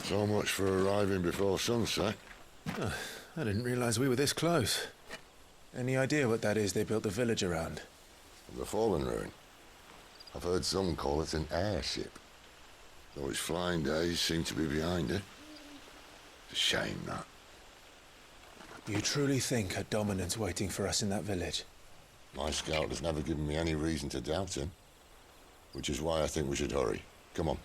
So much for arriving before sunset. Oh, I didn't realize we were this close. Any idea what that is they built the village around? The Fallen Ruin. I've heard some call it an airship. Though its flying days seem to be behind it. It's a shame, that. You truly think a dominant's waiting for us in that village? My scout has never given me any reason to doubt him. Which is why I think we should hurry. Come on.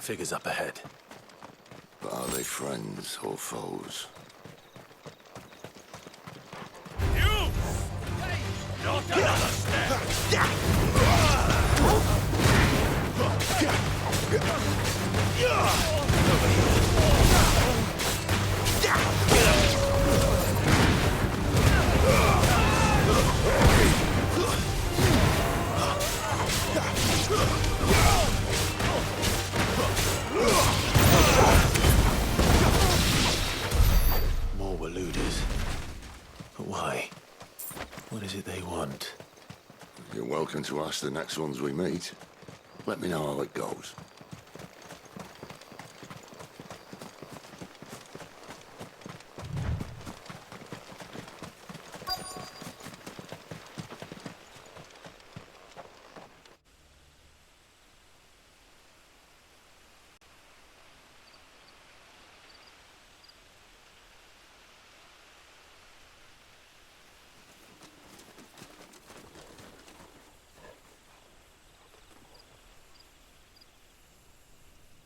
Figures up ahead. But are they friends or foes? You! Not another step! More Waluders. But why? What is it they want? You're welcome to ask the next ones we meet. Let me know how it goes.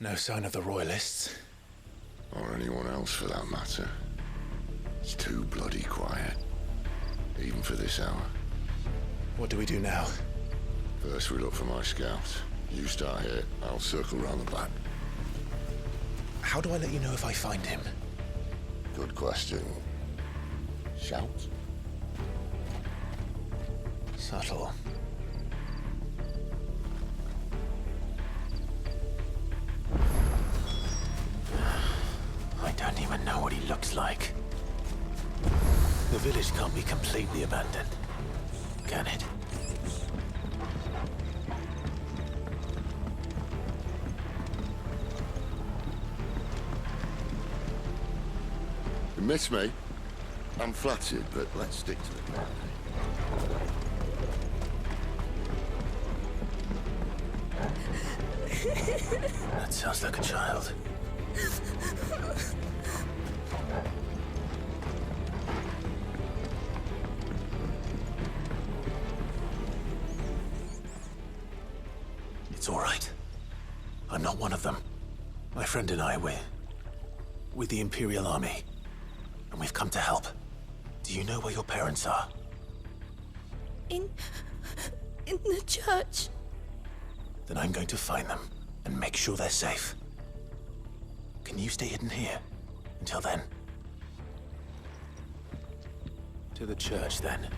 No sign of the Royalists. Or anyone else for that matter. It's too bloody quiet. Even for this hour. What do we do now? First we look for my scouts. You start here, I'll circle round the back. How do I let you know if I find him? Good question. Shout? Subtle. I don't even know what he looks like. The village can't be completely abandoned, can it? You miss me? I'm flattered, but let's stick to the plan. That sounds like a child. It's all right. I'm not one of them. My friend and I, we're with the Imperial Army. And we've come to help. Do you know where your parents are? In the church. Then I'm going to find them and make sure they're safe. Can you stay hidden here until then? To the church, then.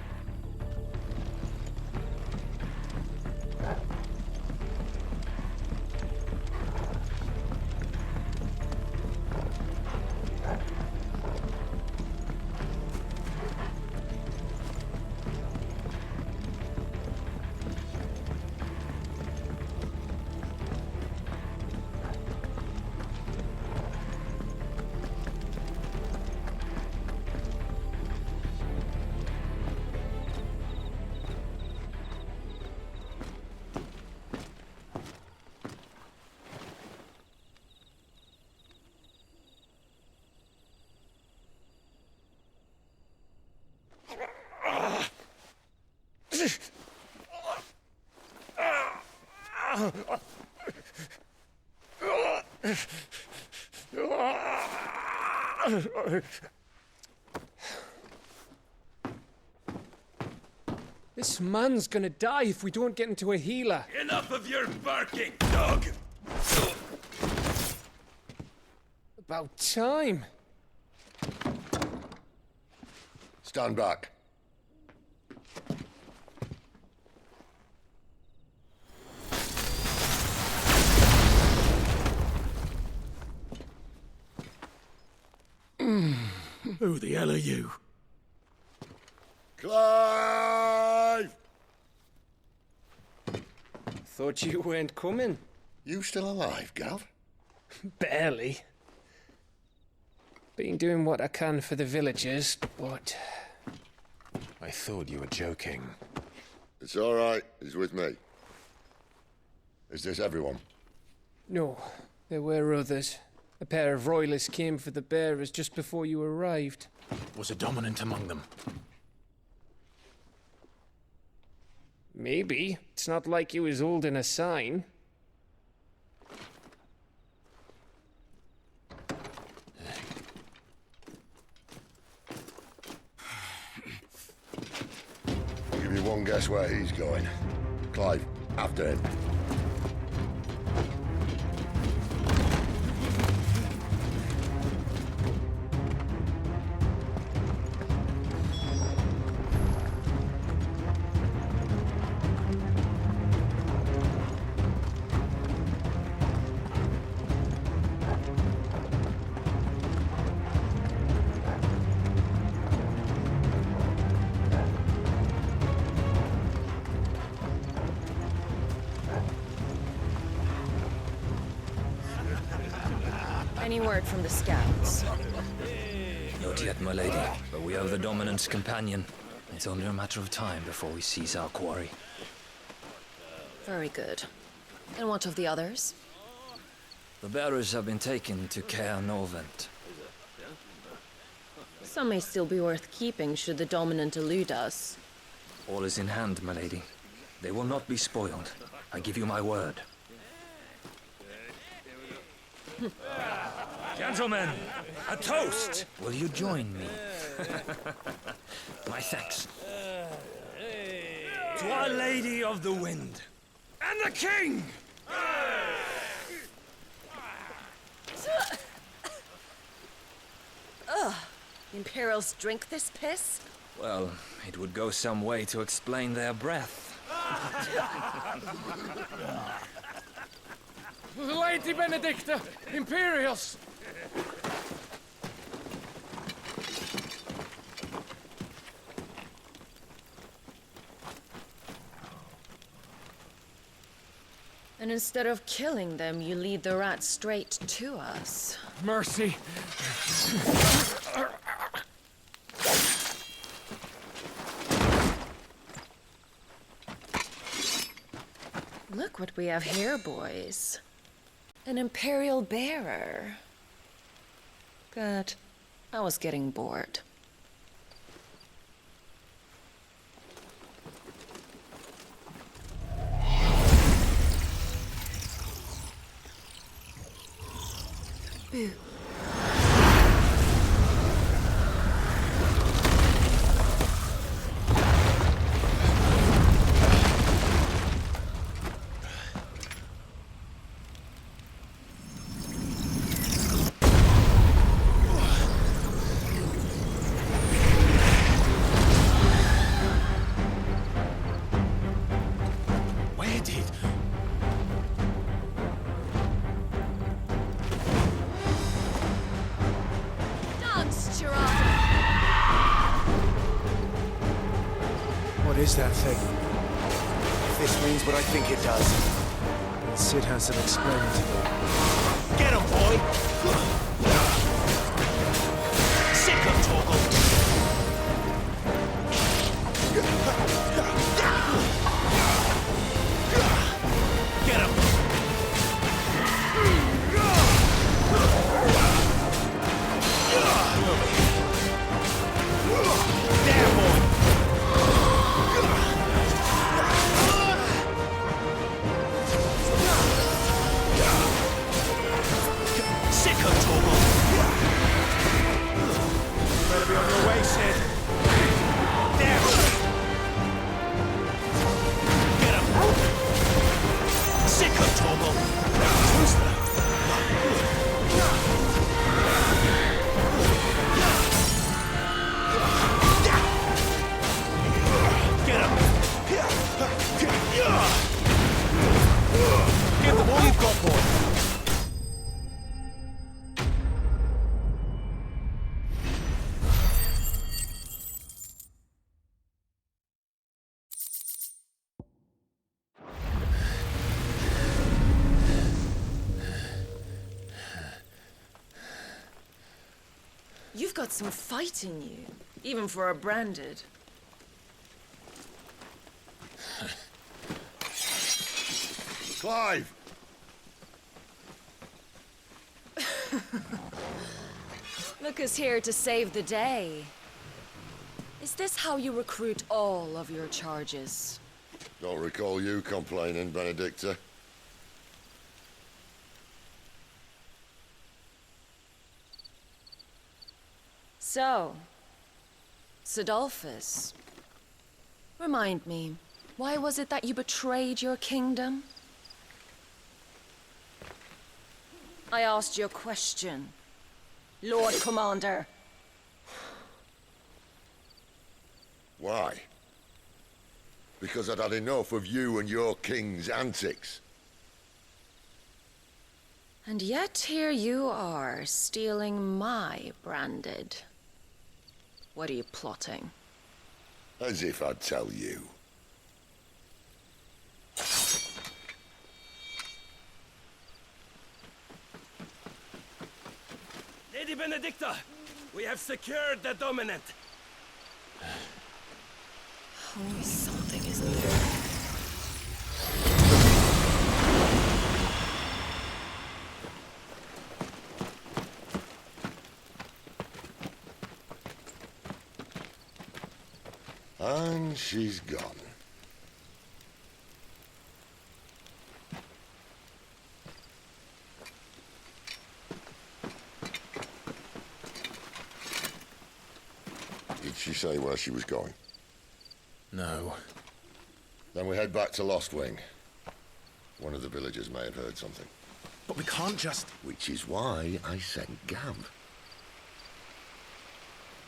This man's gonna die if we don't get into a healer. Enough of your barking, dog! About time. Stand back. Who the hell are you? Clive! Thought you weren't coming. You still alive, Gav? Barely. Been doing what I can for the villagers, but... I thought you were joking. It's all right. He's with me. Is this everyone? No, there were others. A pair of royalists came for the bearers just before you arrived. Was a dominant among them? Maybe. It's not like he was holding a sign. I'll give you one guess where he's going. Clive, after him. Any word from the scouts? Not yet, my lady, but we have the Dominant's companion. It's only a matter of time before we seize our quarry. Very good. And what of the others? The bearers have been taken to Caer Norvent. Some may still be worth keeping should the Dominant elude us. All is in hand, my lady. They will not be spoiled. I give you my word. Gentlemen, a toast! Will you join me? My thanks. To Our Lady of the Wind. And the King! Imperials drink this piss? Well, it would go some way to explain their breath. Lady Benedicta! Imperials! And instead of killing them, you lead the rats straight to us. Mercy! Look what we have here, boys. An Imperial bearer. Good. I was getting bored. Boo. Where did... What is that thing? If this means what I think it does, then Sid has some explaining to do. Get him, boy! Sick of Torgal! Get him! There, boy! Give them all you've got, boy. You've got some fight in you, even for a branded. Clive! Look who's here to save the day. Is this how you recruit all of your charges? Don't recall you complaining, Benedicta. So, Sidolphus, remind me, why was it that you betrayed your kingdom? I asked you a question, Lord Commander. Why? Because I'd had enough of you and your king's antics. And yet here you are, stealing my branded. What are you plotting? As if I'd tell you. Lady Benedicta, we have secured the Dominant. Always something, isn't there? And she's gone. Did she say where she was going? No. Then we head back to Lost Wing. One of the villagers may have heard something. But we can't just... Which is why I sent Gav.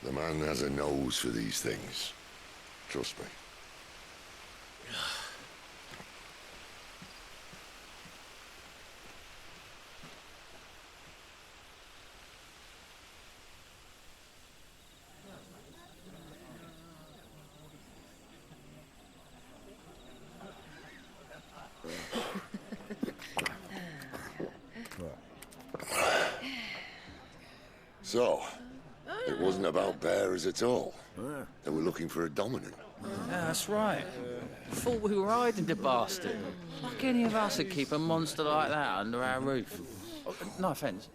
The man has a nose for these things. Trust me. So, it wasn't about bearers at all. They were looking for a dominant. Yeah, that's right. Thought we were hiding the bastard. Like any of us would keep a monster like that under our roof. Oh, no offence.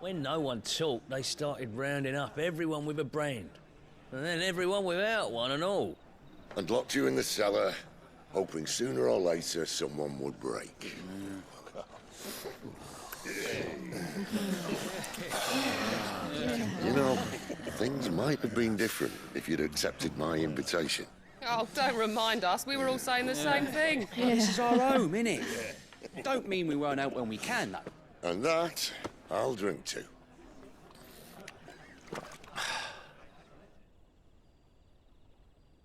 When no one talked, they started rounding up everyone with a brand. And then everyone without one and all. And locked you in the cellar, hoping sooner or later someone would break. You know, things might have been different if you'd accepted my invitation. Oh, don't remind us. We were all saying the same thing. This is our home, innit? Don't mean we won't help when we can, though. And that, I'll drink to.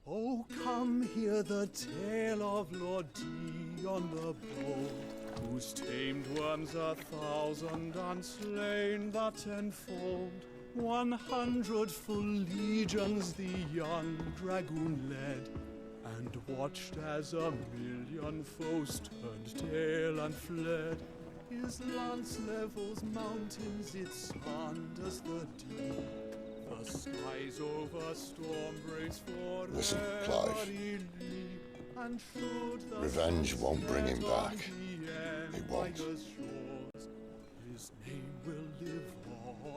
Oh, come hear the tale of Lord Dion the Bold, whose tamed worms 1,000 and slain the tenfold. 100 full legions the young dragoon led, and watched as 1,000,000 foes turned tail and fled. His lance levels mountains, it sanders the deep. The skies over storm breaks forever. Listen, Clive. Revenge won't bring him back. It won't.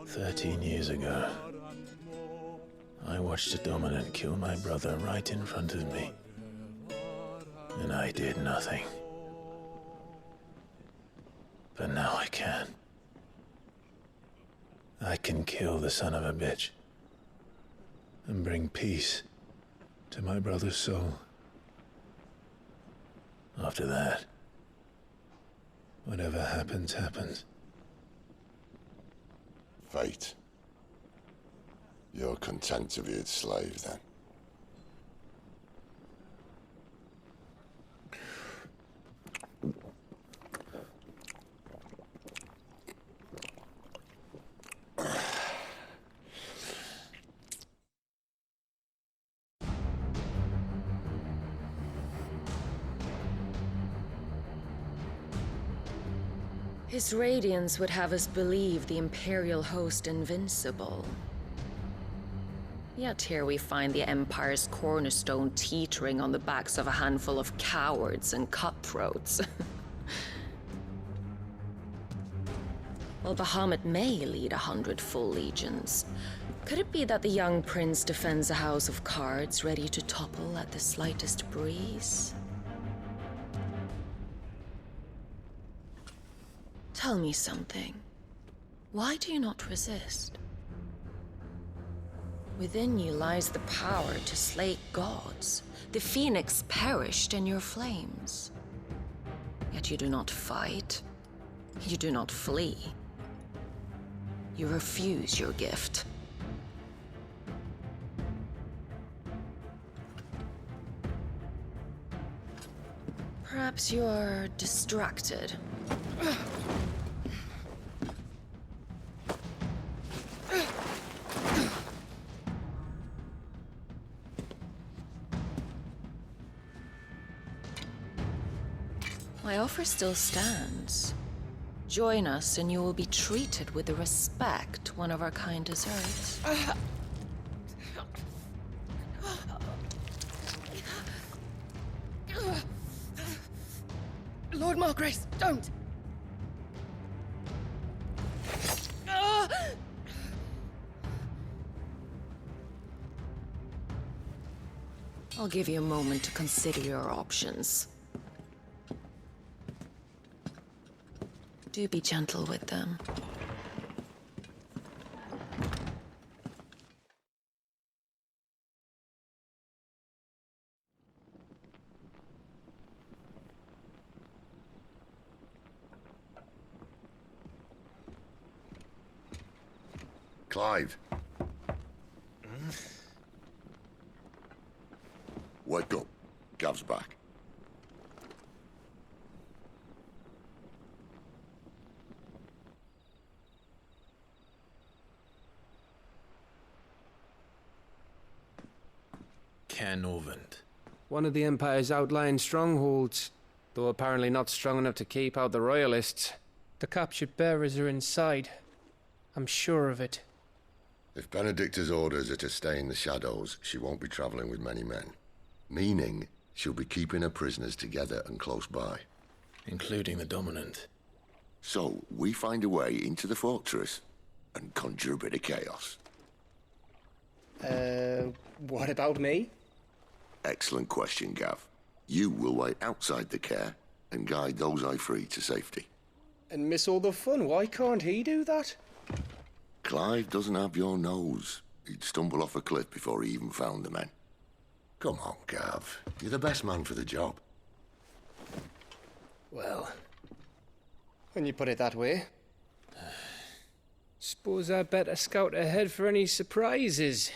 13 years ago, I watched a dominant kill my brother right in front of me. And I did nothing. But now I can. I can kill the son of a bitch and bring peace to my brother's soul. After that, Whatever happens, happens. Fate. You're content to be its slave, then? His radiance would have us believe the Imperial host invincible. Yet here we find the Empire's cornerstone teetering on the backs of a handful of cowards and cutthroats. While Bahamut may lead 100 full legions, could it be that the young prince defends a house of cards ready to topple at the slightest breeze? Tell me something. Why do you not resist? Within you lies the power to slay gods. The Phoenix perished in your flames. Yet you do not fight. You do not flee. You refuse your gift. Perhaps you're distracted. My offer still stands. Join us and you will be treated with the respect one of our kind deserves. Lord Margrace, don't! I'll give you a moment to consider your options. Do be gentle with them. Clive. Wake up. Gav's back. Caernarvon. One of the Empire's outlying strongholds, though apparently not strong enough to keep out the Royalists. The captured bearers are inside. I'm sure of it. If Benedicta's orders are to stay in the shadows, she won't be traveling with many men. Meaning, she'll be keeping her prisoners together and close by. Including the Dominant. So, we find a way into the fortress and conjure a bit of chaos. What about me? Excellent question, Gav. You will wait outside the care and guide those I free to safety. And miss all the fun. Why can't he do that? Clive doesn't have your nose. He'd stumble off a cliff before he even found the men. Come on, Gav. You're the best man for the job. Well, when you put it that way. Suppose I'd better scout ahead for any surprises.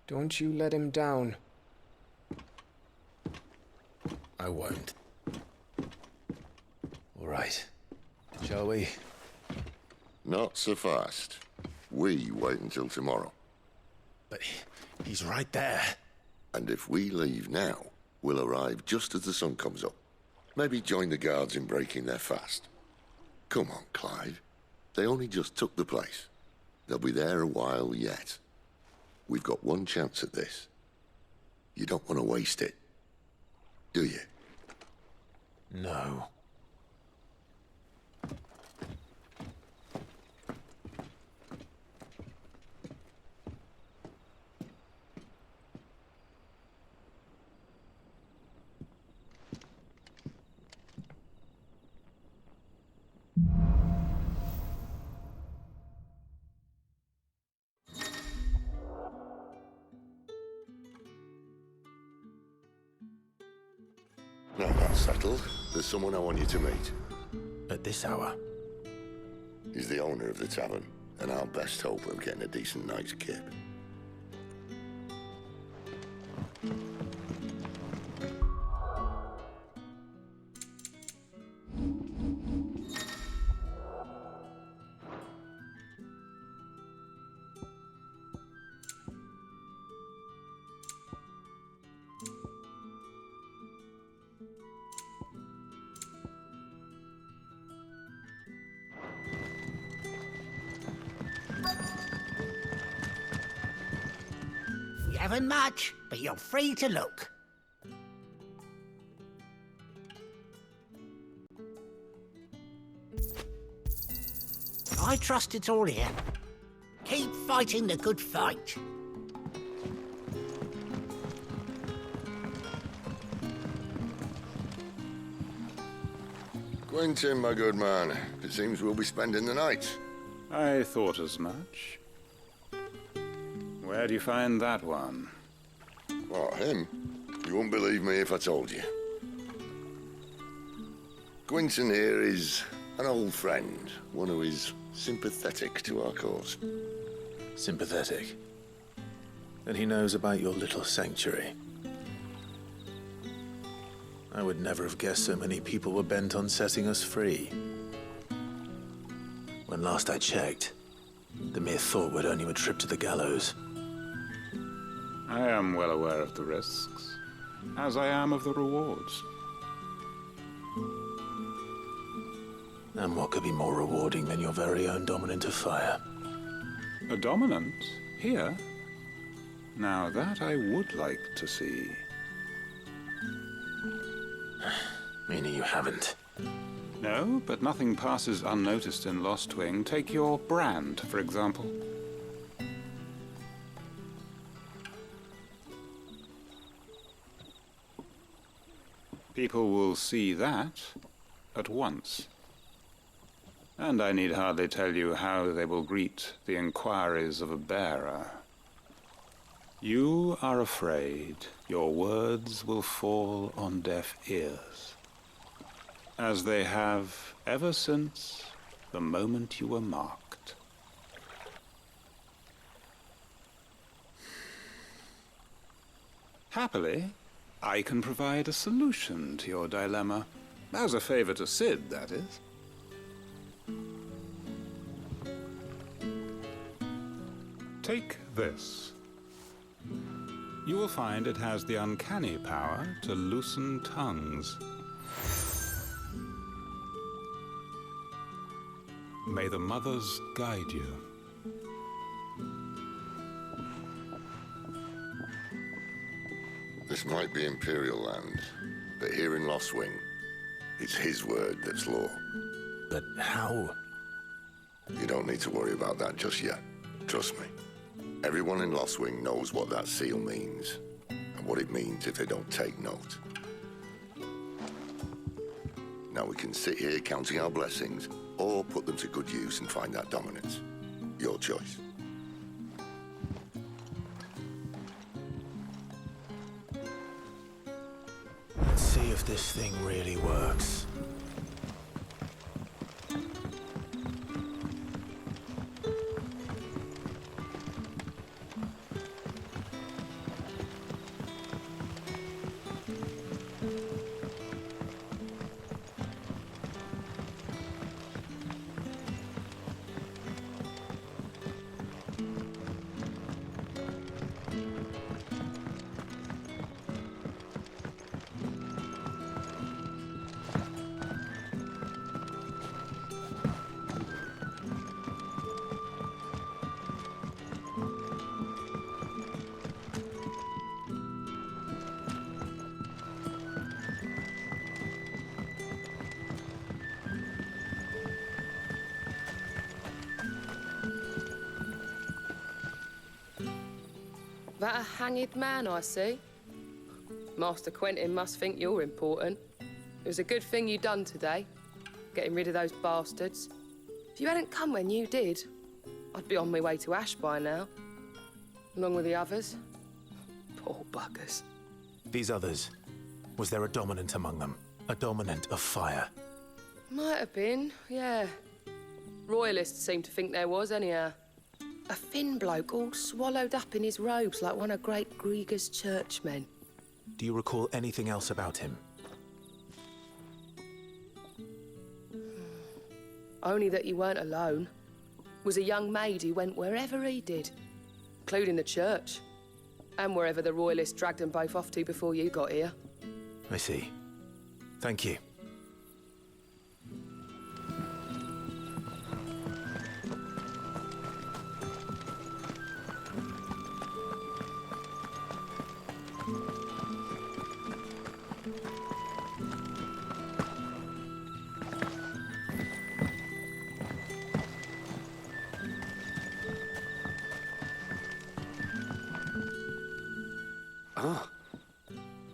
Don't you let him down. I won't. All right. Shall we? Not so fast. We wait until tomorrow. But he's right there. And if we leave now, we'll arrive just as the sun comes up. Maybe join the guards in breaking their fast. Come on, Clive. They only just took the place. They'll be there a while yet. We've got one chance at this. You don't want to waste it, do you? No. No. that's settled. There's someone I want you to meet. At this hour? He's the owner of the tavern, and our best hope of getting a decent night's kip. You haven't much, but you're free to look. I trust it's all here. Keep fighting the good fight. Quentin, my good man. It seems we'll be spending the night. I thought as much. Where do you find that one? What, him? You wouldn't believe me if I told you. Quentin here is an old friend, one who is sympathetic to our cause. Sympathetic? Then he knows about your little sanctuary. I would never have guessed so many people were bent on setting us free. When last I checked, the mere thought would earn you a trip to the gallows. I am well aware of the risks, as I am of the rewards. And what could be more rewarding than your very own dominant of fire? A dominant? Here? Now that I would like to see. Meaning you haven't? No, but nothing passes unnoticed in Lostwing. Take your brand, for example. People will see that at once. And I need hardly tell you how they will greet the inquiries of a bearer. You are afraid your words will fall on deaf ears, as they have ever since the moment you were marked. Happily, I can provide a solution to your dilemma. As a favor to Sid, that is. Take this. You will find it has the uncanny power to loosen tongues. May the mothers guide you. This might be Imperial land, but here in Lostwing, it's his word that's law. But how? You don't need to worry about that just yet. Trust me. Everyone in Lostwing knows what that seal means, and what it means if they don't take note. Now we can sit here counting our blessings, or put them to good use and find that dominance. Your choice. Let's see if this thing really works. That a hanged man I see? Master Quentin must think you're important. It was a good thing you done today, getting rid of those bastards. If you hadn't come when you did, I'd be on my way to Ash by now, along with the others. Poor buggers. These others, was there a dominant among them? A dominant of fire. Might have been, yeah. Royalists seem to think there was, anyhow. A thin bloke all swallowed up in his robes like one of Great Grieger's churchmen. Do you recall anything else about him? Only that he weren't alone. Was a young maid who went wherever he did, including the church, and wherever the Royalists dragged them both off to before you got here. I see. Thank you. Ah,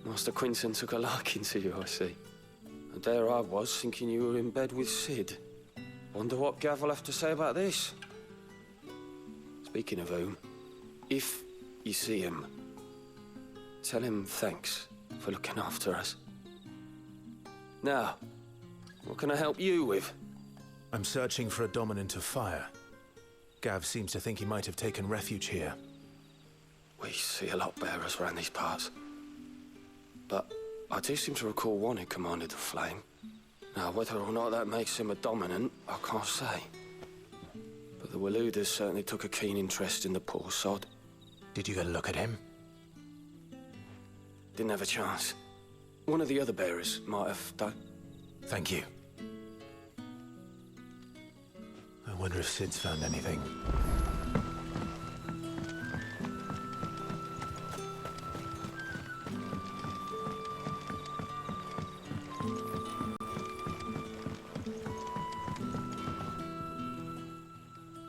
Master Quinton took a liking to you, I see. And there I was, thinking you were in bed with Cid. Wonder what Gav will have to say about this. Speaking of whom, if you see him, tell him thanks for looking after us. Now, what can I help you with? I'm searching for a dominant of fire. Gav seems to think he might have taken refuge here. We see a lot bearers around these parts. But I do seem to recall one who commanded the flame. Now, whether or not that makes him a dominant, I can't say. But the Waluders certainly took a keen interest in the poor sod. Did you get a look at him? Didn't have a chance. One of the other bearers might have done. Thank you. I wonder if Cid's found anything.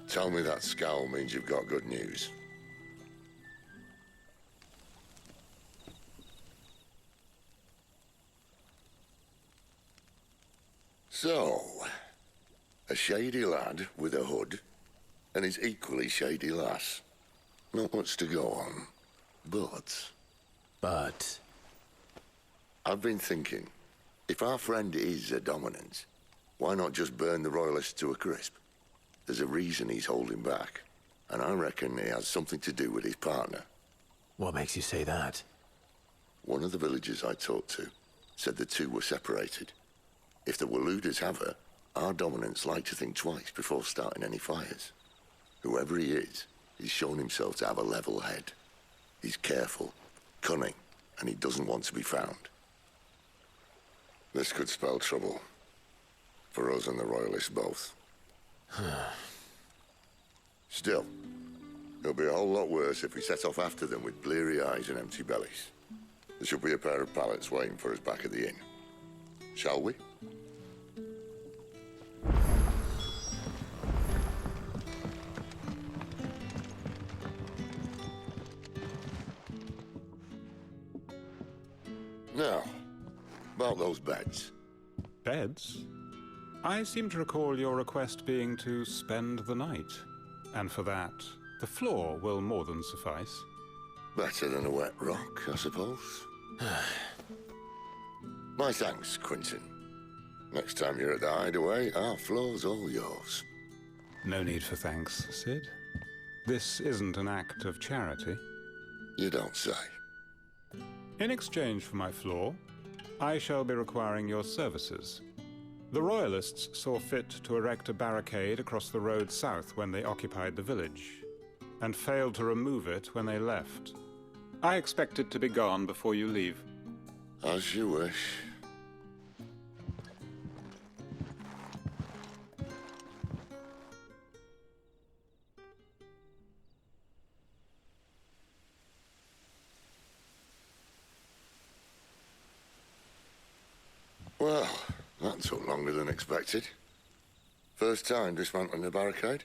Tell me that scowl means you've got good news. So, a shady lad with a hood, and his equally shady lass. Not much to go on, but... I've been thinking, if our friend is a dominant, why not just burn the Royalists to a crisp? There's a reason he's holding back, and I reckon it has something to do with his partner. What makes you say that? One of the villagers I talked to said the two were separated. If the Waluders have her, our dominants like to think twice before starting any fires. Whoever he is, he's shown himself to have a level head. He's careful, cunning, and he doesn't want to be found. This could spell trouble. For us and the Royalists both. Still, it'll be a whole lot worse if we set off after them with bleary eyes and empty bellies. There should be a pair of pallets waiting for us back at the inn. Shall we? Now, about those beds. Beds? I seem to recall your request being to spend the night. And for that, the floor will more than suffice. Better than a wet rock, I suppose. My thanks, Quinton. Next time you're at the Hideaway, our floor's all yours. No need for thanks, Cid. This isn't an act of charity. You don't say. In exchange for my floor, I shall be requiring your services. The Royalists saw fit to erect a barricade across the road south when they occupied the village, and failed to remove it when they left. I expect it to be gone before you leave. As you wish. Well, that took longer than expected. First time dismantling the barricade?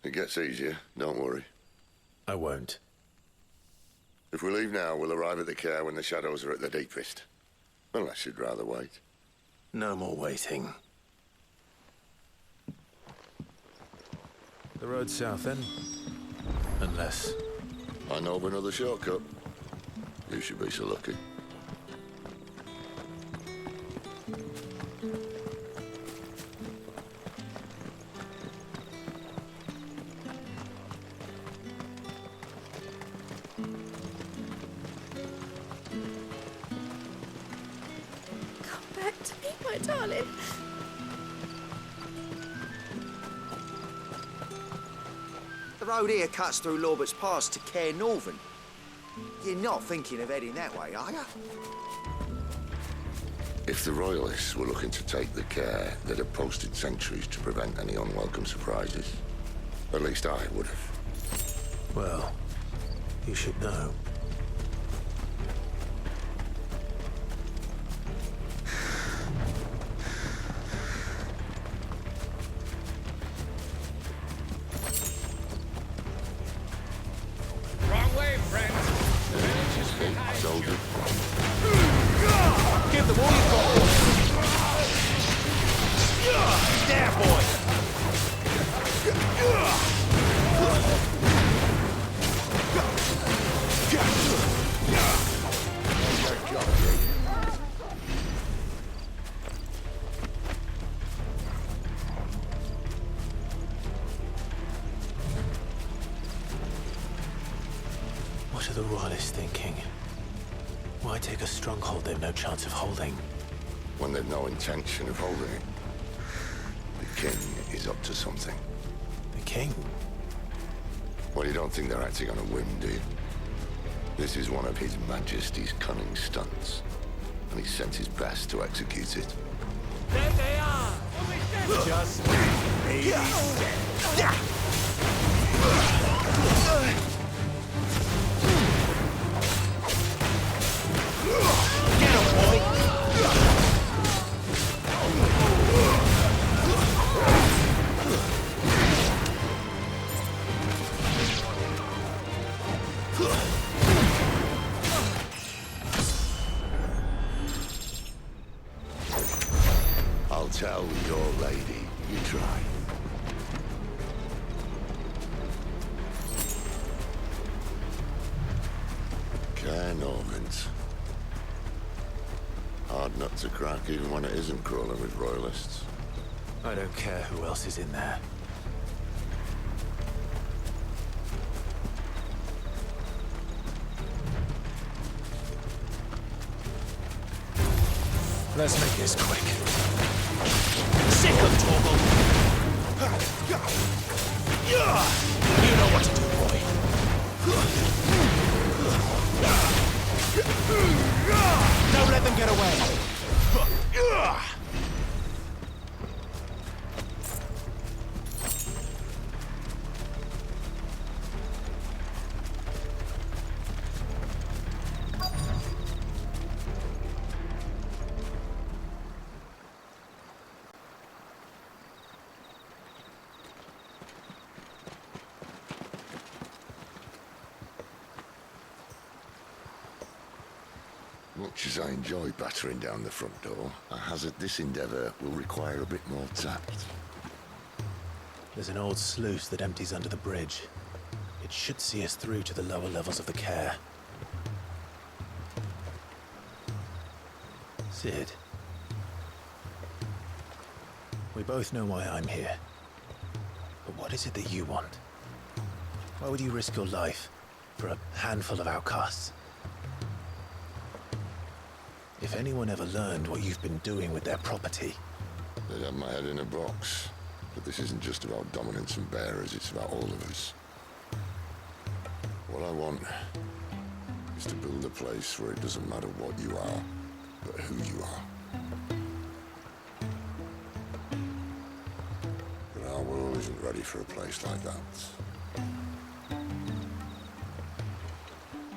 It gets easier, don't worry. I won't. If we leave now, we'll arrive at the care when the shadows are at their deepest. Unless you'd rather wait. No more waiting. The road south, then? Unless... I know of another shortcut. You should be so lucky. my darling. The road here cuts through Lorbert's Pass to Caer Northern. You're not thinking of heading that way, are you? If the Royalists were looking to take the care, they'd have posted sentries to prevent any unwelcome surprises. At least I would have. Well, you should know. Wrong way, friend. The village is behind Soldier. Give them all you've got. There, boy! What are the Royalists thinking? Why take a stronghold they've no chance of holding? When they've no intention of holding it. The king is up to something. The king? Well, you don't think they're acting on a whim, do you? This is one of His Majesty's cunning stunts, and he sent his best to execute it. There they are. Just baby steps. Get him, boy! I'll tell your lady you tried. Caer Norvins. Hard nut to crack even when it isn't crawling with royalists. I don't care who else is in there. Let's make this quick. Sick of Torgal! You know what to do, boy. Don't let them get away. Much as I enjoy battering down the front door, I hazard this endeavour will require a bit more tact. There's an old sluice that empties under the bridge. It should see us through to the lower levels of the Caer. Cid. We both know why I'm here. But what is it that you want? Why would you risk your life for a handful of outcasts? If anyone ever learned what you've been doing with their property... They'd have my head in a box. But this isn't just about dominance and bearers, it's about all of us. What I want is to build a place where it doesn't matter what you are, but who you are. But our world isn't ready for a place like that.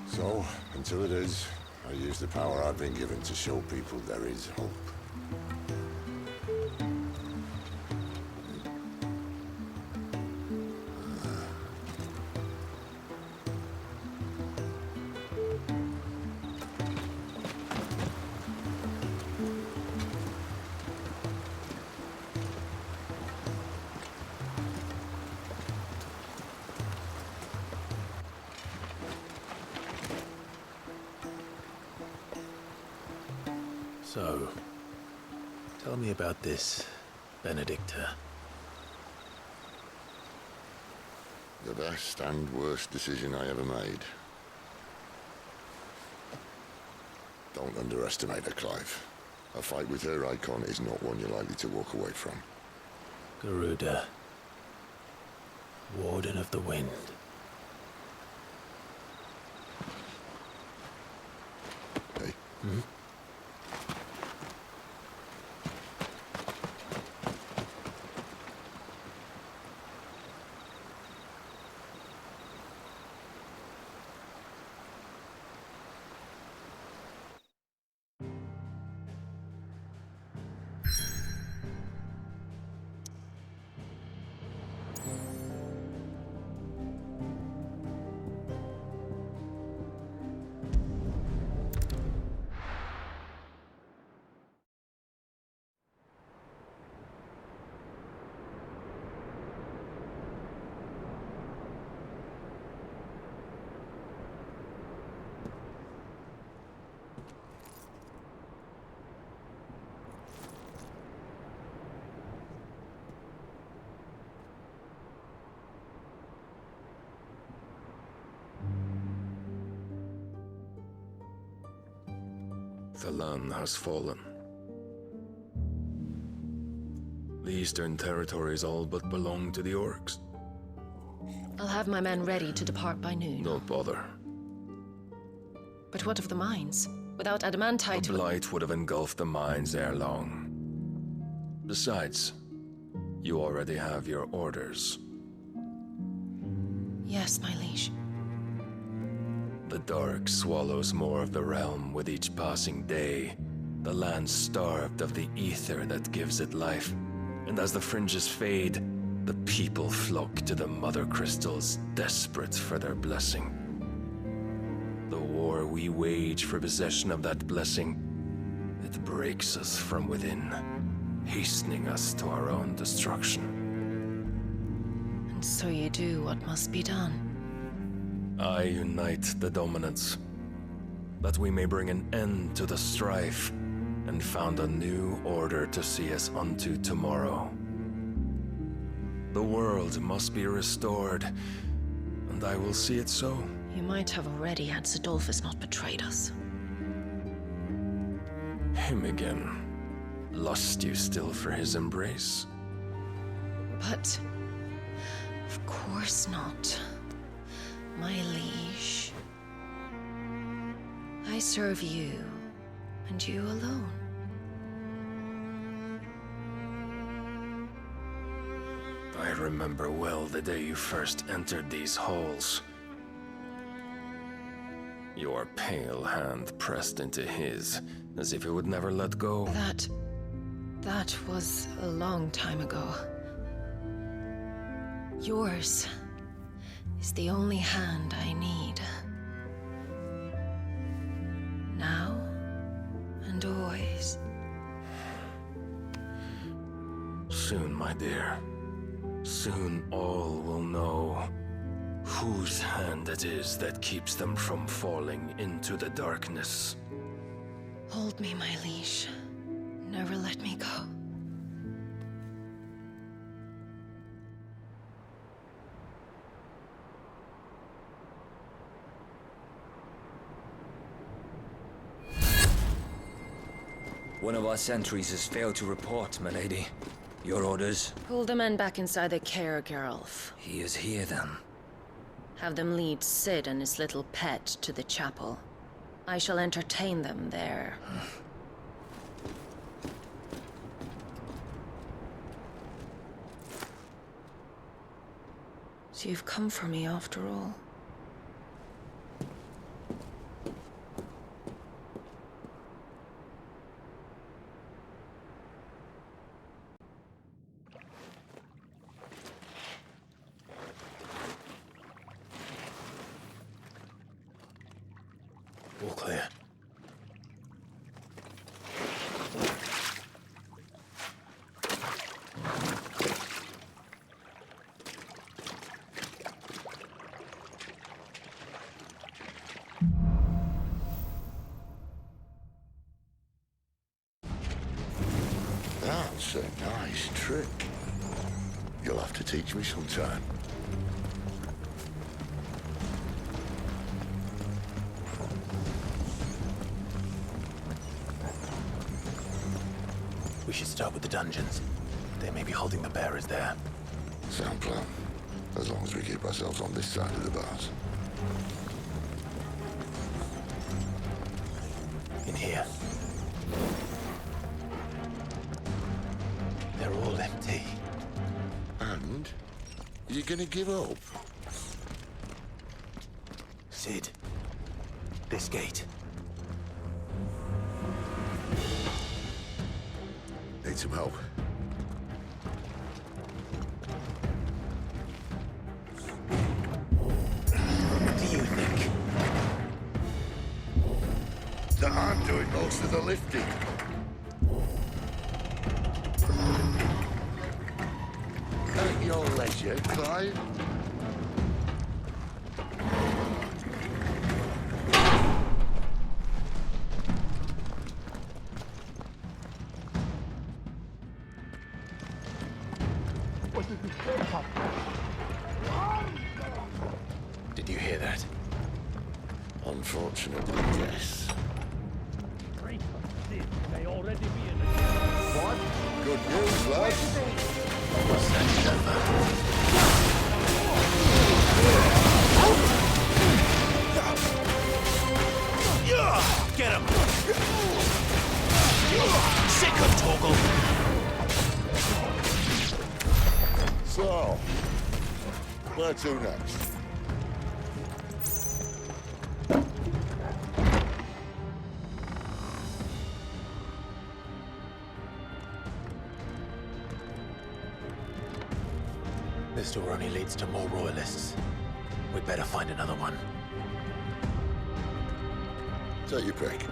So, until it is, I use the power I've been given to show people there is hope. So, tell me about this, Benedicta. The best and worst decision I ever made. Don't underestimate her, Clive. A fight with her icon is not one you're likely to walk away from. Garuda, Warden of the Wind. Hey. Hmm? Thalan has fallen. The Eastern Territories all but belong to the Orcs. I'll have my men ready to depart by noon. Don't bother. But what of the mines? Without adamantite... The Blight would have engulfed the mines ere long. Besides, you already have your orders. Yes, my liege. The dark swallows more of the realm with each passing day. The land starved of the ether that gives it life. And as the fringes fade, the people flock to the mother crystals, desperate for their blessing. The war we wage for possession of that blessing, it breaks us from within, hastening us to our own destruction. And so you do what must be done. I unite the dominants, that we may bring an end to the strife, and found a new order to see us unto tomorrow. The world must be restored, and I will see it so. You might have already had Zidolphus not betrayed us. Him again. Lust you still for his embrace? But... of course not. My liege. I serve you, and you alone. I remember well the day you first entered these halls. Your pale hand pressed into his, as if it would never let go. That was a long time ago. Yours is the only hand I need. Now and always. Soon, my dear. Soon all will know whose hand it is that keeps them from falling into the darkness. Hold me, my liege. Never let me go. One of our sentries has failed to report, milady. Your orders? Pull the men back inside the care, Geralf. He is here, then. Have them lead Cid and his little pet to the chapel. I shall entertain them there. So you've come for me after all. All clear. That's a nice trick. You'll have to teach me sometime. should start with the dungeons. They may be holding the bearers there. Sound plan. As long as we keep ourselves on this side of the bars. In here. They're all empty. And? You gonna give up? Sid. This gate. Need some help. What do you think? That I'm doing most of the lifting. At your leisure, Clive. Did you hear that? Unfortunately, yes. They already be in What? Good news, lad. What's that, Get him! Sick of Torgal! So, where to next? This door only leads to more royalists. We'd better find another one. Take your pick.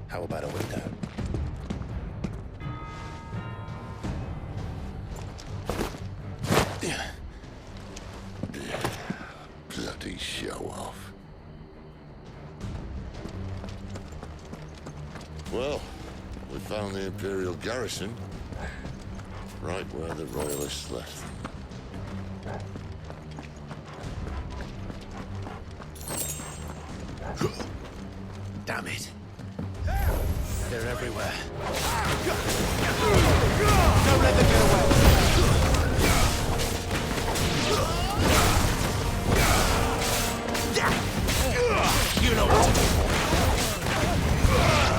How about a window? Bloody show off. Well, we found the Imperial garrison. Right where the Royalists left them. Damn it. They're everywhere. Don't let them get away! You know what to do.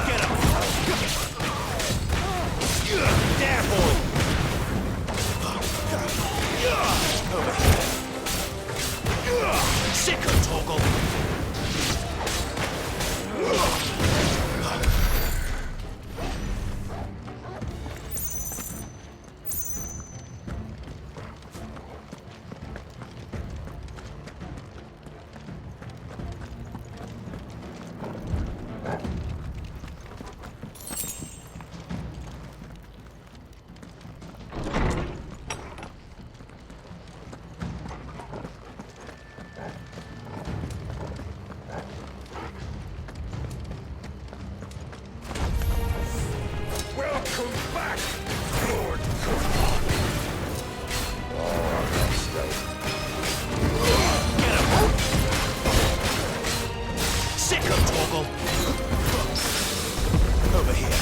Get him! There, boy! Over here. Sick of Torgal! Welcome back, Lord Kurnock. Oh, that's dope. Get him! Sick of Torgal! Over here.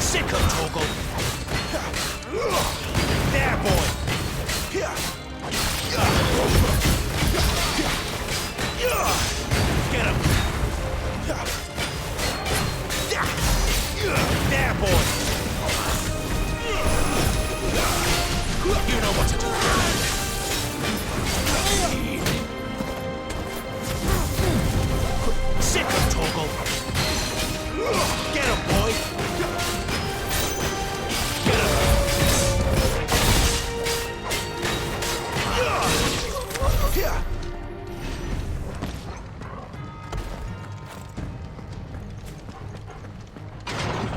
Sick of Torgal! There, boy! Get him! There, boy! You know what to do. Sick of Torgal! Get him, boy! Get him!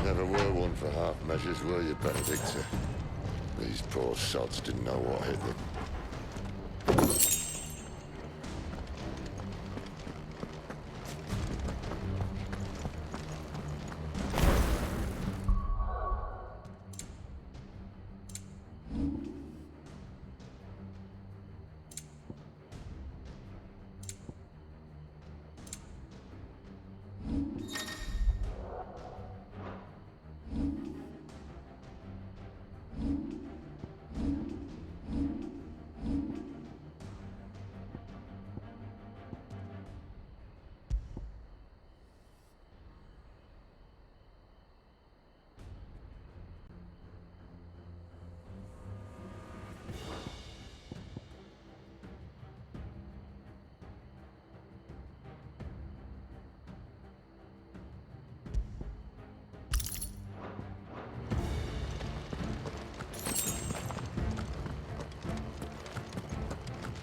Never were one for half measures, were you, Benedicta? These poor sods didn't know what hit them.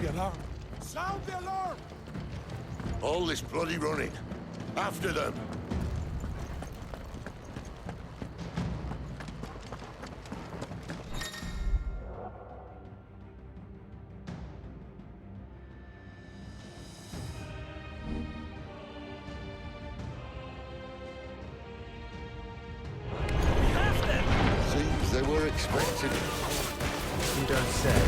The alarm! Sound the alarm! All this bloody running. After them! Seems they were expecting it. You don't say.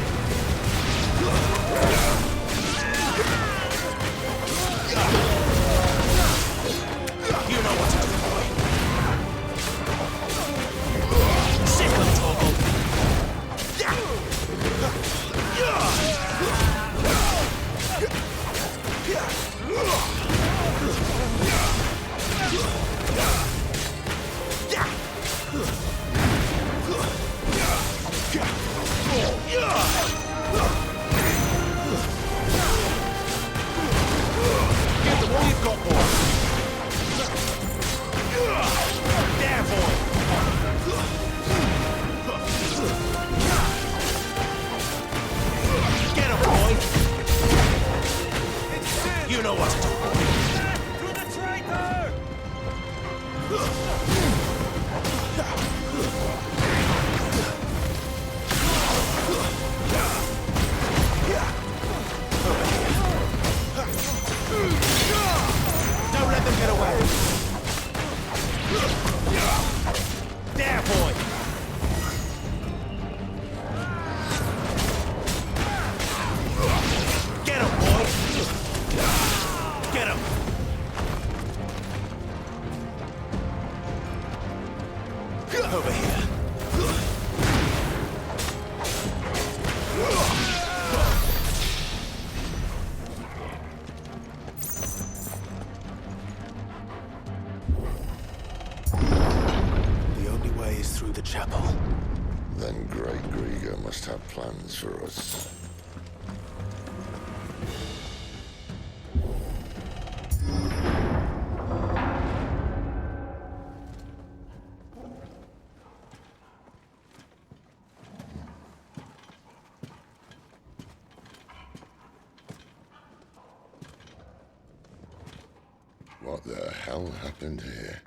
You know what to do, boy. Sick of Torgal. Give them all you've got, boy. There, boy. Get him, boy. You know what to do, boy. To the traitor! Don't let them get away. There, boy. Get him, boy. Get him. Over here. The only way is through the chapel. Then Great Grieger must have plans for us. What the hell happened here?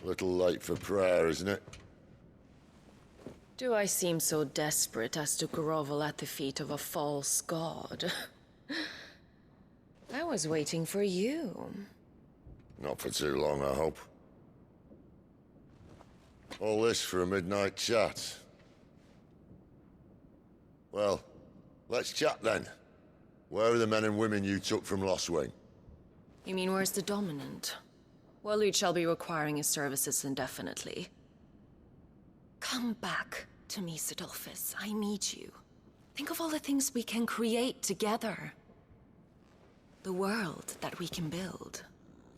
Little late for prayer, isn't it? Do I seem so desperate as to grovel at the feet of a false god? I was waiting for you. Not for too long, I hope. All this for a midnight chat. Well, let's chat then. Where are the men and women you took from Lostwing? You mean where's the Dominant? Waleed shall be requiring his services indefinitely. Come back to me, Sidolphus. I need you. Think of all the things we can create together. The world that we can build.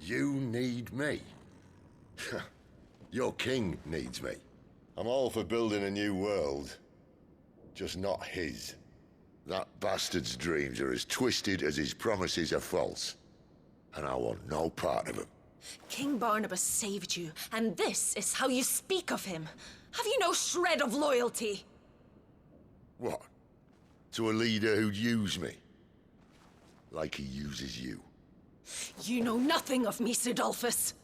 You need me? Your king needs me. I'm all for building a new world. Just not his. That bastard's dreams are as twisted as his promises are false. And I want no part of them. King Barnabas saved you, and this is how you speak of him. Have you no shred of loyalty? What? To a leader who'd use me? Like he uses you. You know nothing of me, Sidolphus.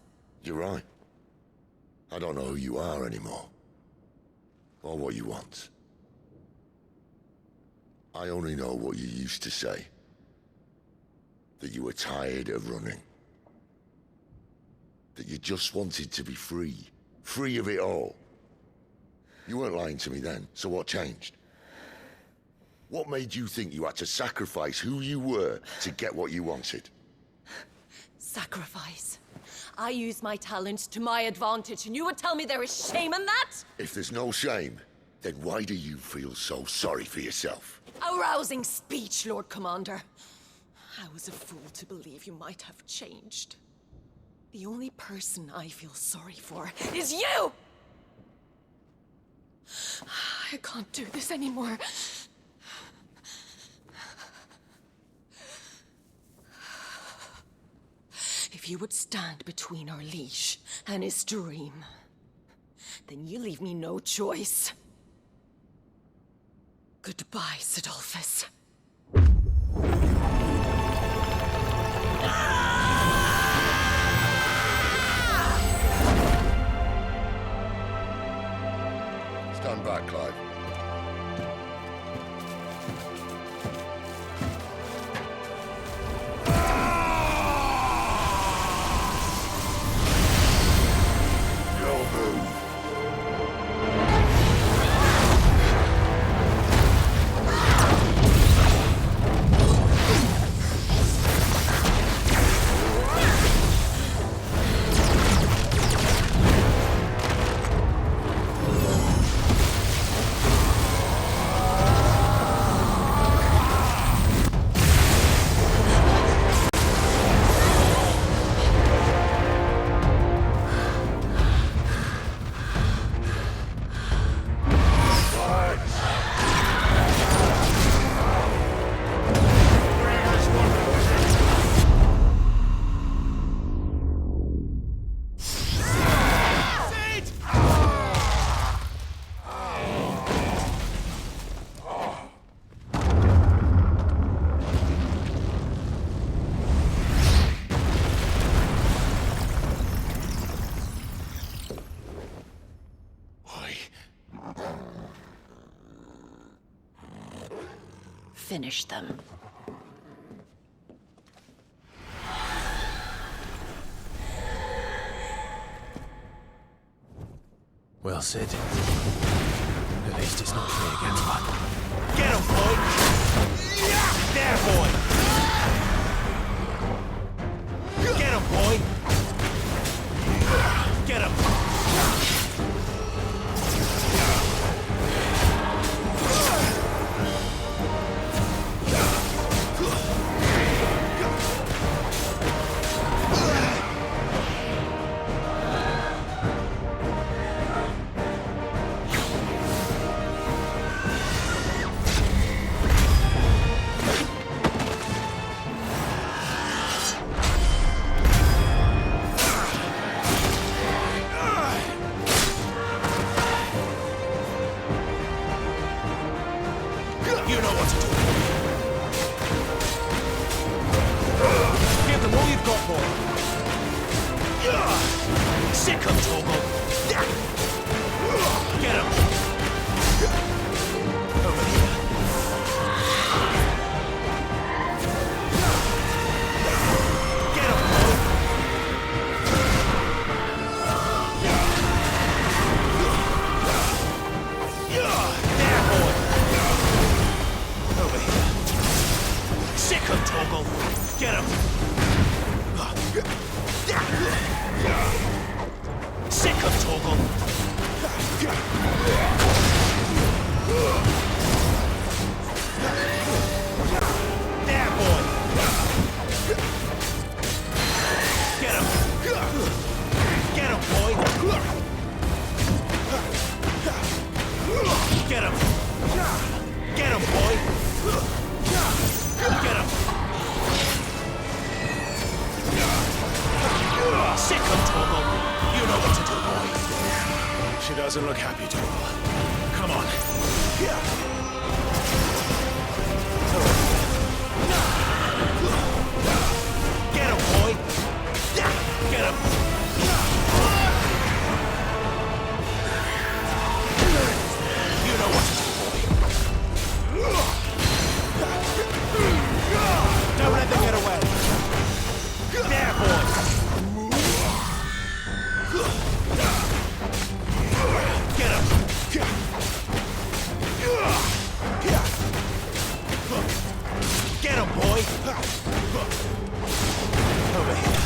You're right. I don't know who you are anymore. Or what you want. I only know what you used to say. That you were tired of running. That you just wanted to be free. Free of it all. You weren't lying to me then, so what changed? What made you think you had to sacrifice who you were to get what you wanted? Sacrifice. I use my talents to my advantage, and you would tell me there is shame in that? If there's no shame, then why do you feel so sorry for yourself? A rousing speech, Lord Commander. I was a fool to believe you might have changed. The only person I feel sorry for is you! I can't do this anymore. If If you would stand between our liege and his dream, then you leave me no choice. Goodbye, Sidolphus. Stand back, Clive. Finish them. Well, Sid. At least it's not me against one. Get him, boy! There, boy! Get him, boy! Get him! You know what to do. Give them all you've got, boy. Sick him, Torgal. Get him. Over here. Get him, boy. There, boy. Over here. Sick him, Torgal. Get him. Sick him, Torgal. There, boy. Get him. Get him, boy. Get him. Get him, boy. Get him. Sick him, Torgal. You know what to do, boy. She doesn't look happy, Torgal. Come on. Get him, boy. Get him. You know what to do, boy. Don't let them get away. There, boy. Get him. Get him, boy. Over here.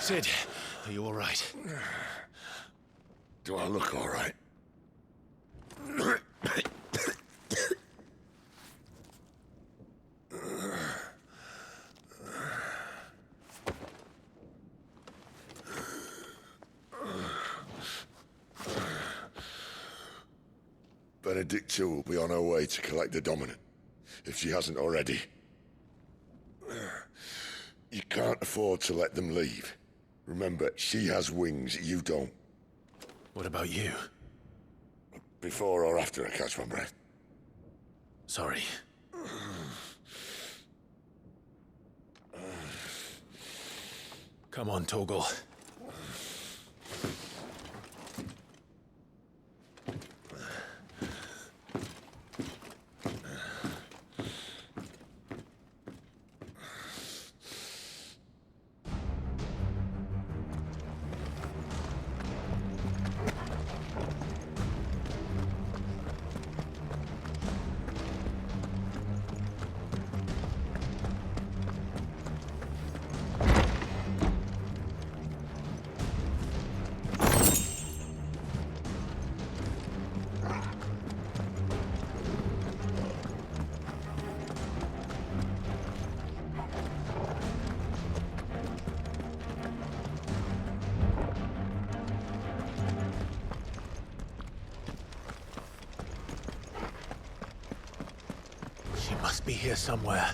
Sid, are you all right? Do I look all right? Benedicta will be on her way to collect the Dominant, if she hasn't already. You can't afford to let them leave. Remember, she has wings, you don't. What about you? Before or after I catch my breath? Sorry. Come on, Torgal. She must be here somewhere.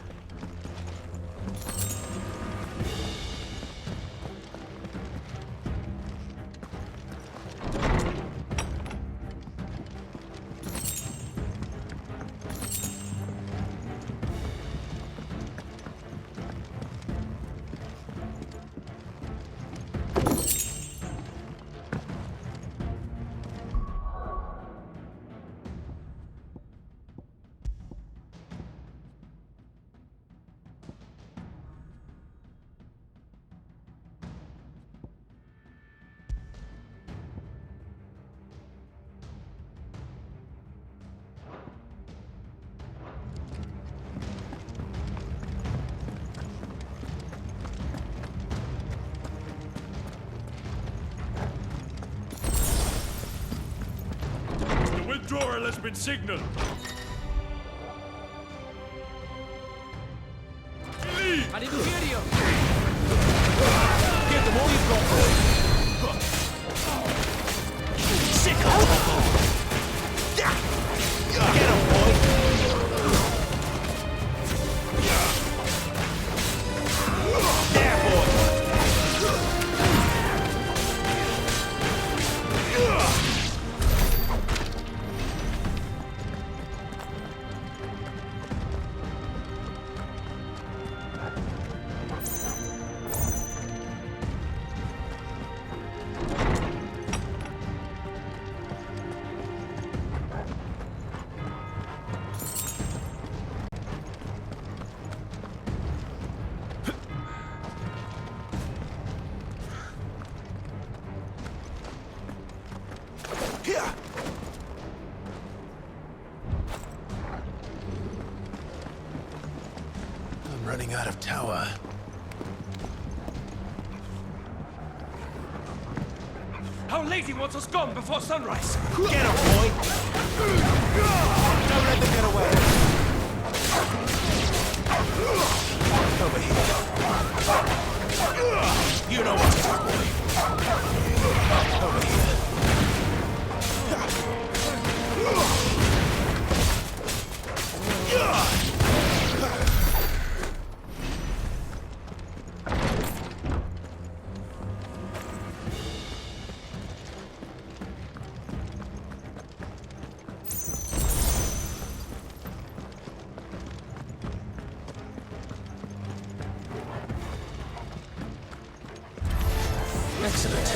Withdrawal has been signaled. Leave! I didn't hear you! Give them all you've got, boy! Sick of Get him, boy! There, boy! I'm running out of tower. Our Lady wants us gone before sunrise. Get him, boy! Don't let them get away. Over here. You know what to do, boy. Over here. Excellent.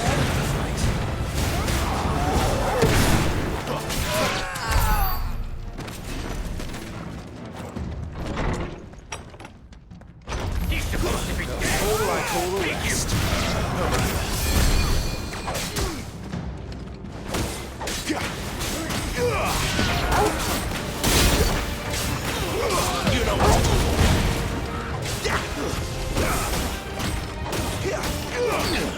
He's supposed to be dead. All right, all the rest. Over here. You know what to do.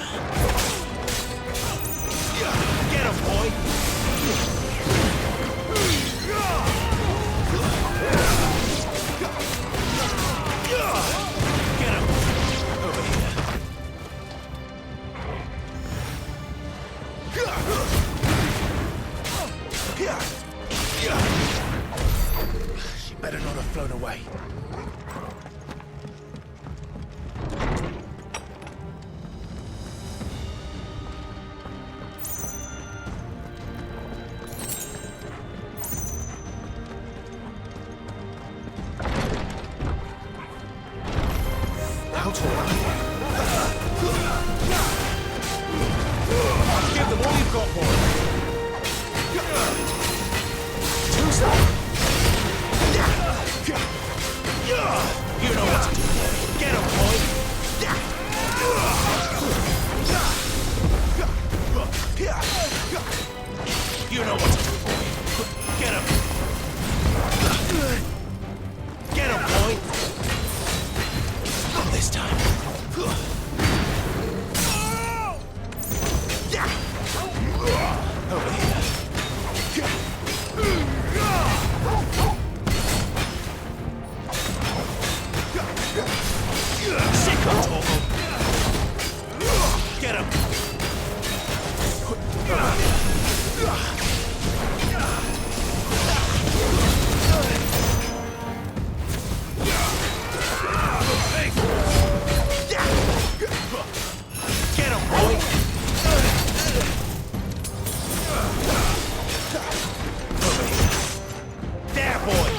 got, boy? Tuesday! You know what to do. Get him, boy! You know what to do, boy. Get him! Get him, boy! Not this time. Over here. Sick of Torgal. Get him. Get him, boy. Over here. There, boy.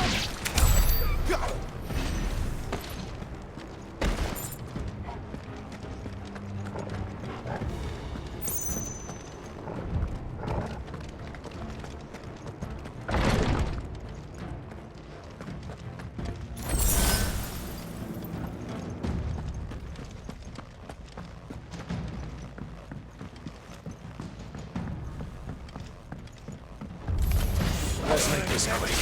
Let's make this quick.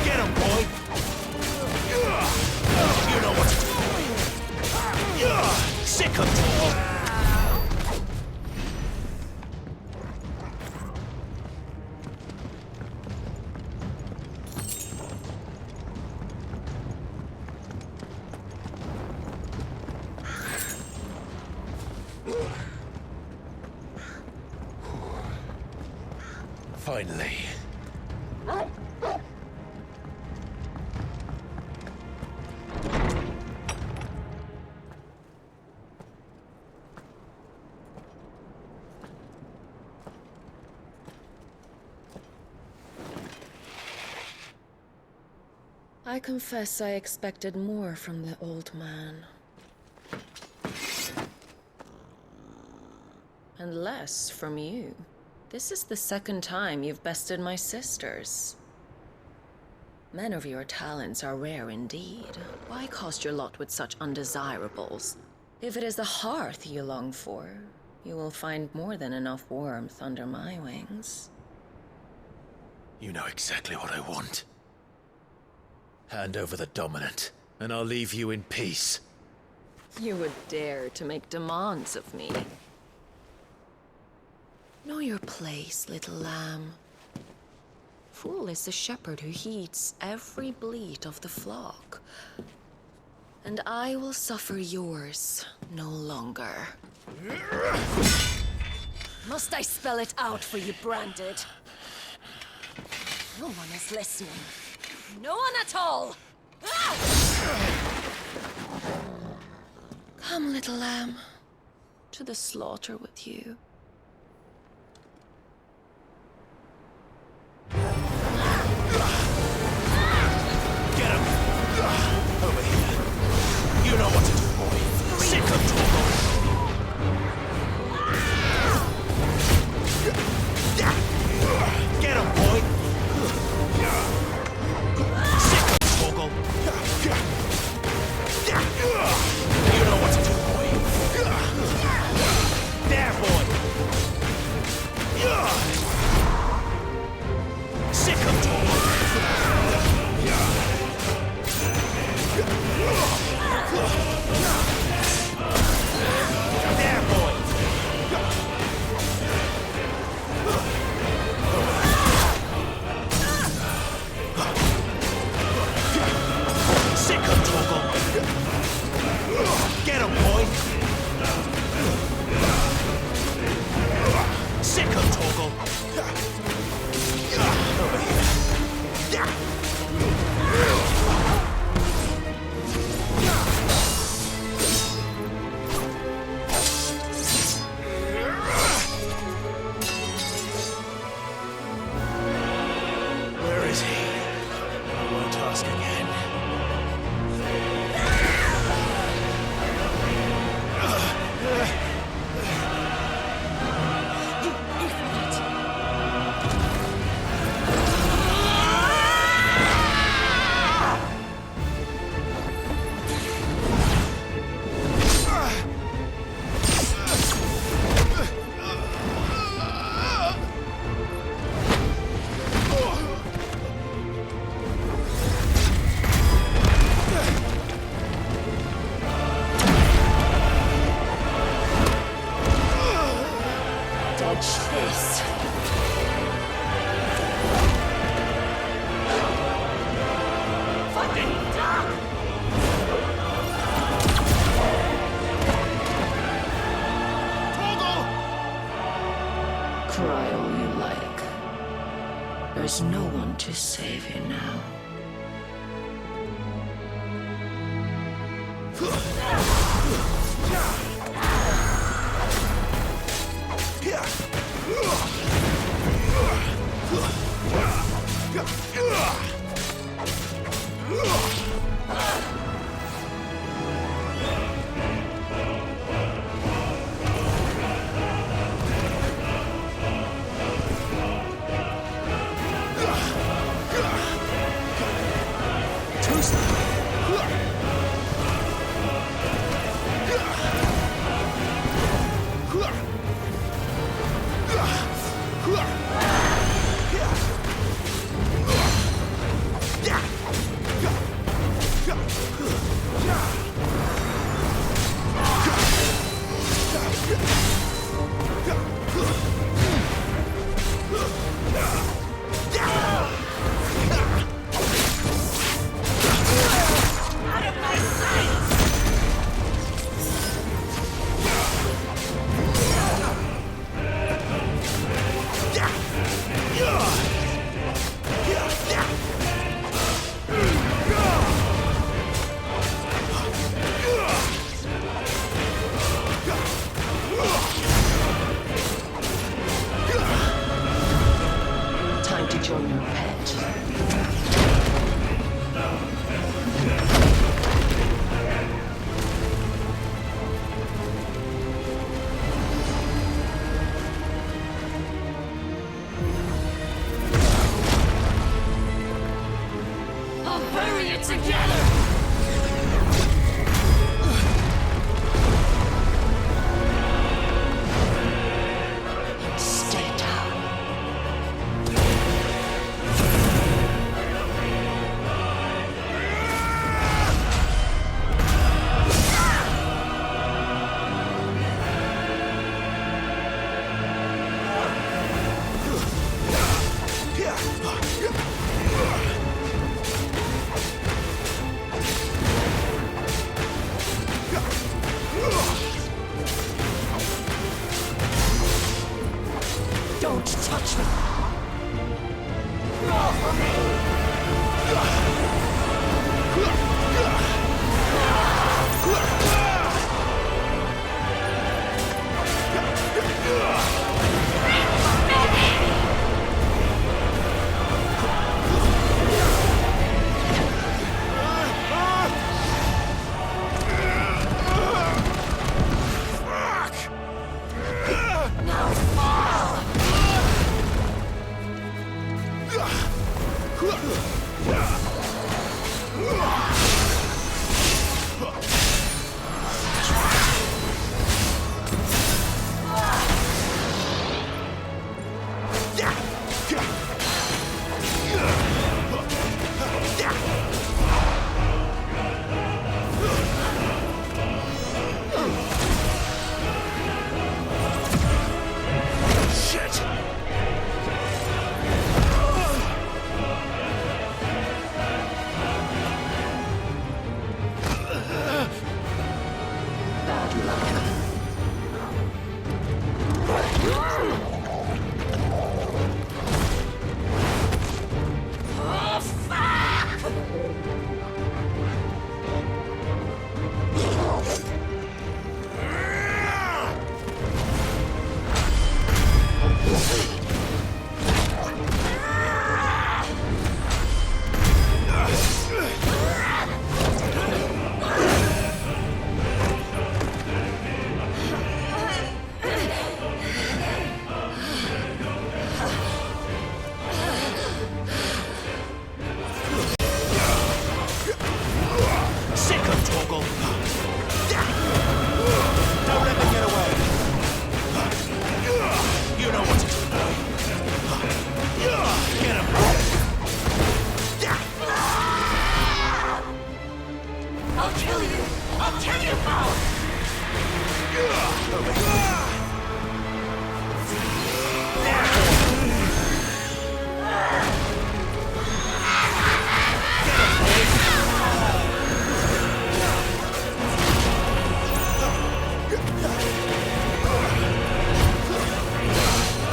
Get him, boy! You know what to do, boy! Sick of Torgal! Finally. I confess I expected more from the old man. And less from you. This is the second time you've bested my sisters. Men of your talents are rare indeed. Why cast your lot with such undesirables? If it is the hearth you long for, you will find more than enough warmth under my wings. You know exactly what I want. Hand over the Dominant, and I'll leave you in peace. You would dare to make demands of me. Know your place, little lamb. Fool is the shepherd who heeds every bleat of the flock. And I will suffer yours no longer. Must I spell it out for you, Branded? No one is listening. No one at all! Ah! Come, little lamb, to the slaughter with you. Over here. You know what to do, boy. Sick of Torgal. Get him, boy. Sick of Torgal. You know what to do, boy. There, boy. Cry all you like. There's no one to save you now.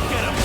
Get him!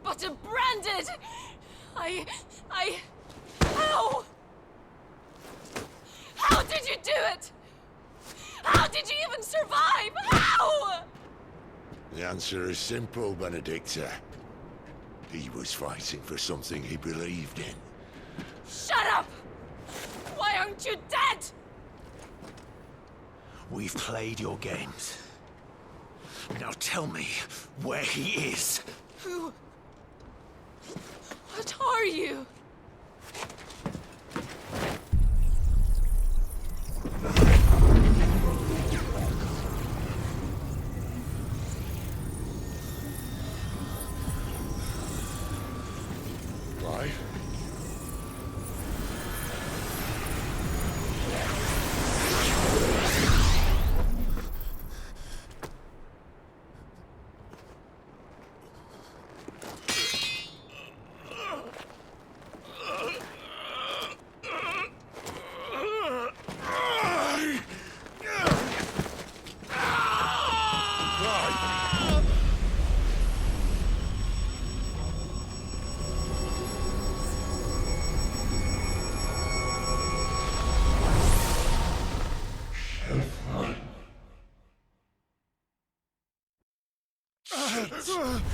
but branded! How? How did you do it? How did you even survive? How? The answer is simple, Benedicta. He was fighting for something he believed in. Shut up! Why aren't you dead? We've played your games. Now tell me where he is. Who? What are you? Clive?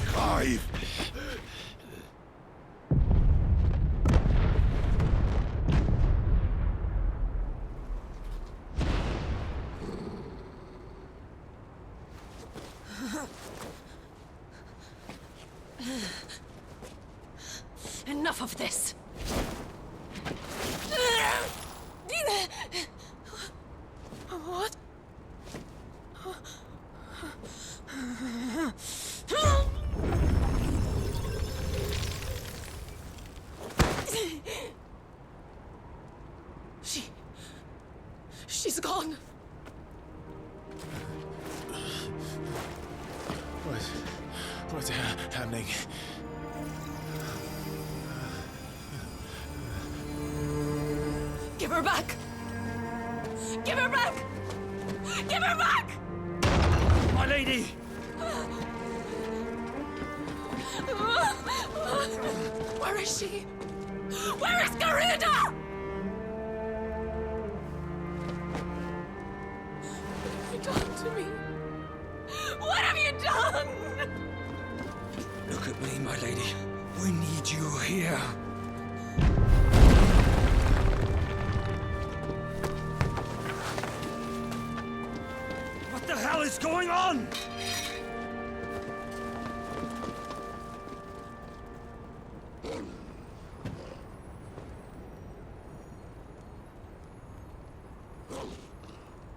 Clive! Enough of this! What? She's gone. What's happening? Give her back! Give her back! Give her back! My lady! Where is she? Where is Garuda? What have you done to me? What have you done? Look at me, my lady. We need you here. What the hell is going on?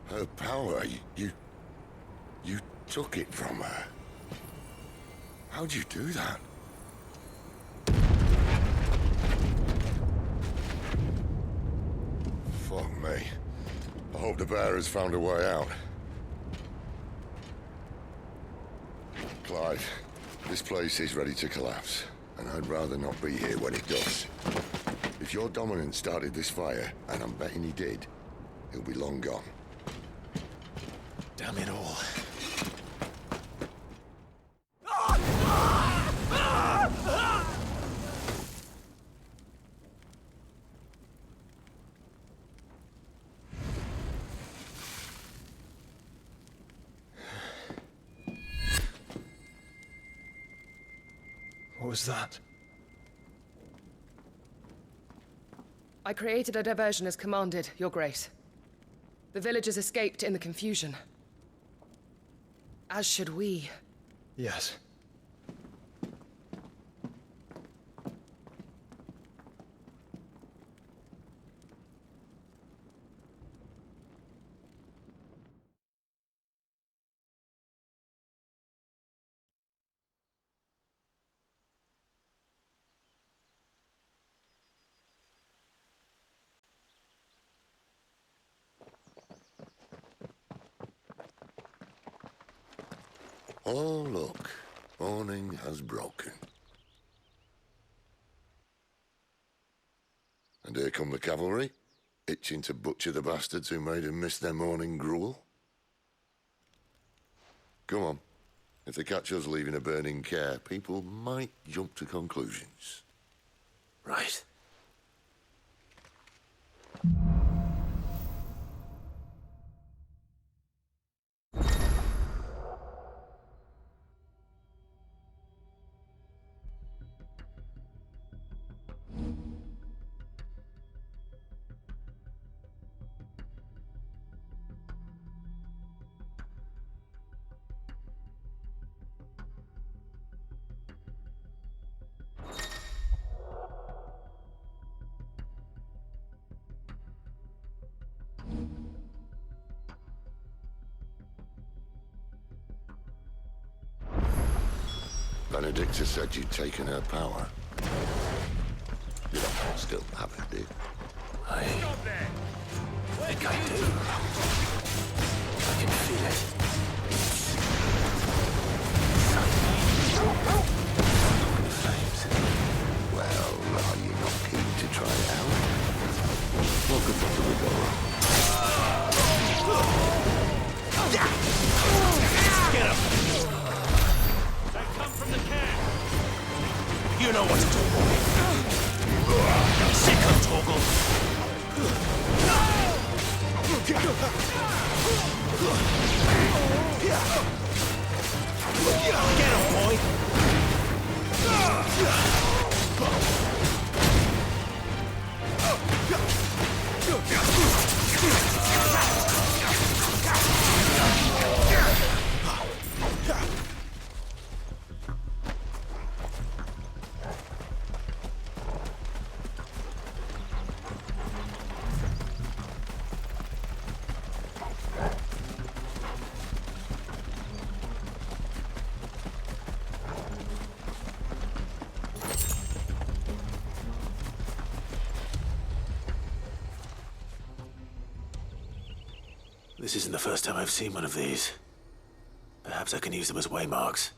Her power, you took it from her. How'd you do that? Fuck me. I hope the bear has found a way out. Clive, this place is ready to collapse, and I'd rather not be here when it does. If your dominant started this fire, and I'm betting he did, he'll be long gone. Damn it all. What was that? I created a diversion as commanded, Your Grace. The villagers escaped in the confusion. As should we. Yes. Oh, look. Morning has broken. And here come the cavalry, itching to butcher the bastards who made them miss their morning gruel. Come on. If they catch us leaving a burning care, people might jump to conclusions. Right. Benedicta said you'd taken her power. You don't still have it, do you? I think I do. I can feel it. The flames. Well, are you not keen to try it out? Welcome to the door. Get him! From the camp. You know what to do, boy. Sick of Torgal. Get him, boy. This isn't the first time I've seen one of these. Perhaps I can use them as waymarks.